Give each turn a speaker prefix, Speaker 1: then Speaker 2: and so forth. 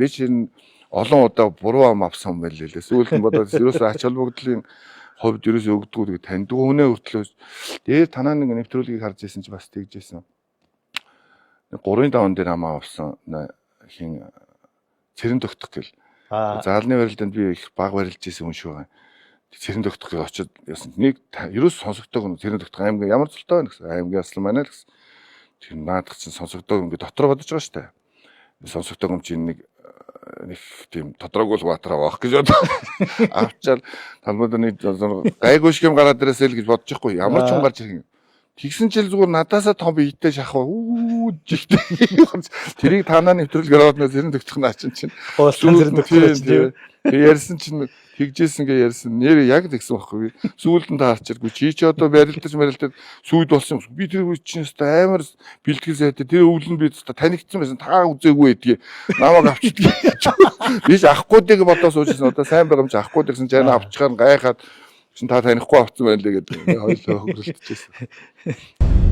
Speaker 1: Би чинь олон удаа буруу ам авсан юм байл лээ. Сүүлд нь бодоод ерөөсөө ач холбогдлын хувьд ерөөсөө өгдөггүй таньдаг хүнээ хүртлөө дээр танаа нэг нэвтрүүлгийг харж ирсэн чи бас тэгжсэн. 3-5 дээр амаа авсан хин цэрэн тогтох гэл. Заалны барилданд би их баг барилж ирсэн хүн шүү. Цэрэн тогтох гэж очиод яасан. Нэг ерөөс сонсогддог цэрэн тогтох аймаг ямар зултай байна гэсэн. Аймгийн аслан манай л гэсэн. Тэр наадах чинь сонсогддог юм би дотор бодож байгаа штэ. Сонсогддог юм чинь нэг тийм тодроггүй баатар авах гэж бодоо. Авчаал талбайдны гайгүй шиг юм гараад ирээсэй л гэж бодож байхгүй. Ямар ч юм гарч ирэх юм. Тэгсэн чил зүгээр надаасаа том биетэй шахав. Жигтэй. Тэрийг танаа нэвтрүүлгээр аваад нэ төгтөх наа чинь.
Speaker 2: Цэрэн төгтөх.
Speaker 1: Ярьсан чинь тэгжсэн гэ ярьсан. Нэр яг тэгсэн байхгүй. Сүүлд нь таарчиргүй. Чи ч одоо барилдаж сүйд болсон. Би тэр үе чинь амар бэлтгэл сайтай. Тэр өвлөн би танигдсан байсан. Та үзээгүй гэдгийг намайг авчидгийг. Би ч ахгүй дэг бодоо суужсэн. Одоо сайн байгаа юм чи ахгүй гэсэн чинь авчихаар гайхаад та танихгүй авсан байна лээ гэдэг. Хоёулаа хөвгөлдөж байсан.